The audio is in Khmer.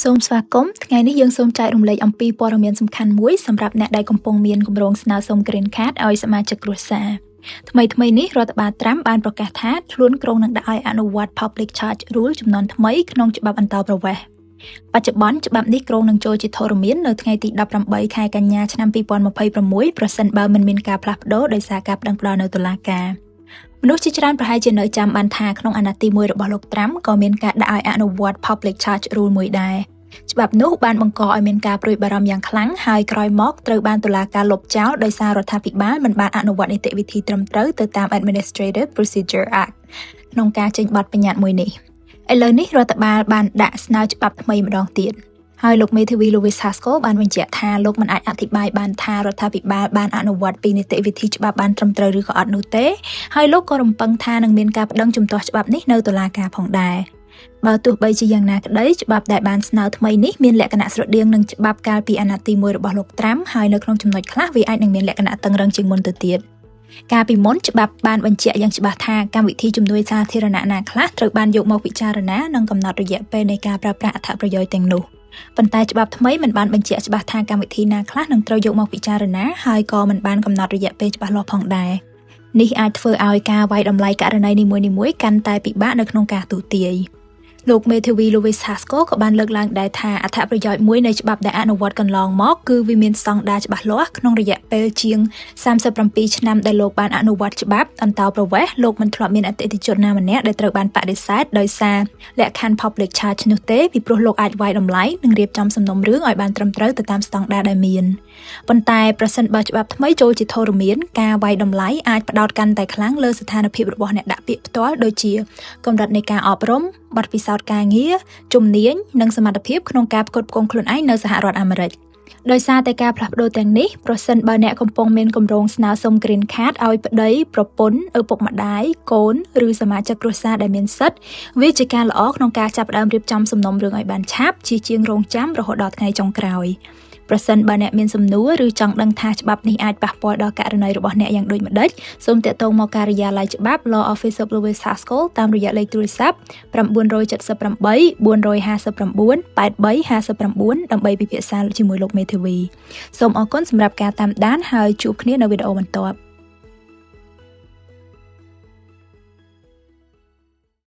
សូមស្វាគមន៍ថ្ងៃនេះយើងសូមចែករំលែកអំពីព័ត៌មានសំខាន់មួយសម្រាប់អ្នកដែលកំពុងមានគម្រោងស្នើសុំ Green Card ឲ្យសមាជិកគ្រួសារថ្មីនេះរដ្ឋបាលត្រាំបានប្រកាសថាខ្លួនក្រុងនឹងដាក់ឲ្យអនុវត្ត Public Charge Rule ចំនួនថ្មីក្នុងច្បាប់អន្តោប្រវេសន៍បច្ចុប្បន្នច្បាប់នេះក្រុងនឹងចូលជាធរមាននៅថ្ងៃទី18ខែកញ្ញាឆ្នាំ2026ប្រសិនបើមិនមានការផ្លាស់ប្ដូរដោយសារការប្តឹងផ្តល់នៅតុលាការមនុស្សជាច្រើនប្រហែលជានៅចាំបានថាក្នុងអាណត្តិទី1របស់លោកត្រាំក៏មានការដាក់ឲ្យអនុវត្ត Public Charge Rule មួយដែរច្បាប់នោះបានបង្កឲ្យមានការព្រួយបារម្ភយ៉ាងខ្លាំងហើយក្រោយមកត្រូវបានតុលាការលុបចោលដោយសាររដ្ឋាភិបាលមិនបានអនុវត្តនីតិវិធីត្រឹមត្រូវទៅតាម Administrative Procedure Act ក្នុងការចេញបទបញ្ញត្តិមួយនេះឥឡូវនេះរដ្ឋបាលបានដាក់ស្នើច្បាប់ថ្មីម្ដងទៀតហើយលោកមេធាវី Louis Haskell បានបញ្ជាក់ថាលោកមិនអាចអធិប្បាយបានថារដ្ឋាភិបាលបានអនុវត្តពីនីតិវិធីច្បាប់បានត្រឹមត្រូវឬក៏អត់នោះទេហើយលោកក៏រំពឹងថានឹងមានការប្តឹងជំទាស់ច្បាប់នេះនៅតុលាការផងដែរបើទោះបីជាយ៉ាងណាក្តីច្បាប់ដែលបានស្នើថ្មីនេះមានលក្ខណៈស្រដៀងនឹងច្បាប់កាលពីអាណត្តិទី1របស់លោកត្រាំហើយនៅក្នុងចំណុចខ្លះវាអាចនឹងមានលក្ខណៈតឹងរឹងជាងមុនទៅទៀតកាលពីមុនច្បាប់បានបញ្ជាក់យ៉ាងច្បាស់ថាកម្មវិធីជំនួយសាធារណៈណាខ្លះត្រូវបានយកមកពិចារណានិងកំណត់រយៈពេលនៃការប្រើប្រាស់អត្ថប្រយោជន៍ទាំងនោះប៉ុន្តែច្បាប់ថ្មីមិនបានបញ្ជាក់ច្បាស់ថាកម្មវិធីណាខ្លះនឹងត្រូវយកមកពិចារណាហើយក៏មិនបានកំណត់រយៈពេលច្បាស់លាស់ផងដែរនេះអាចធ្វើឲ្យការវាយតម្លៃករណីនីមួយៗកាន់តែពិបាកនៅក្នុងការទូទាយលោកមេធាវី Louis Haskell ក៏បានលើកឡើងដែរថាអត្ថប្រយោជន៍មួយនៃច្បាប់ដែលអនុវត្តកន្លងមកគឺវាមានស្តង់ដារច្បាស់លាស់ក្នុងរយៈពេលជាង37ឆ្នាំដែលលោកបានអនុវត្តច្បាប់អន្តោប្រវេសន៍លោកមិនធ្លាប់មានអតិថិជនណាម្នាក់ដែលត្រូវបានបដិសេធដោយសារលក្ខខណ្ឌ Public Charge នោះទេពីព្រោះលោកអាចវាយតម្លៃនិងរៀបចំសំណុំរឿងឲ្យបានត្រឹមត្រូវទៅតាមស្តង់ដារដែលមានប៉ុន្តែប្រសិនបើច្បាប់ថ្មីចូលជាធរមានការវាយតម្លៃអាចផ្ដោតកាន់តែខ្លាំងលើស្ថានភាពរបស់អ្នកដាក់ពាក្យផ្ទាល់ដូចជាកម្រិតនៃការអប់រំបទពិសោធន៍ការងារជំនាញនិងសមត្ថភាពក្នុងការផ្គត់ផ្គង់ខ្លួនឯងនៅសហរដ្ឋអាមេរិកដោយសារតែការផ្លាស់ប្ដូរទាំងនេះប្រសិនបើអ្នកកំពុងមានគម្រោងស្នើសុំ Green Card ឲ្យប្តីប្រពន្ធឪពុកម្ដាយកូនឬសមាជិកគ្រួសារដែលមានសិទ្ធិវាជាការល្អក្នុងការចាប់ផ្ដើមរៀបចំសំណុំរឿងឲ្យបានឆាប់ជាងរងចាំរហូតដល់ថ្ងៃចុងក្រោយប្រសិនបើអ្នកមានសំណួរឬចង់ដឹងថាច្បាប់នេះអាចប៉ះពាល់ដល់ករណីរបស់អ្នកយ៉ាងដូចម្ដេចសូមទាក់ទងមកការិយាល័យច្បាប់ Law Office of Louis Haskell តាមរយៈលេខទូរស័ព្ទ978 459 8359ដើម្បីពិភាក្សាជាមួយលោកមេធាវីសូមអរគុណសម្រាប់ការតាមដានហើយជួបគ្នានៅវីដេអូបន្ទាប់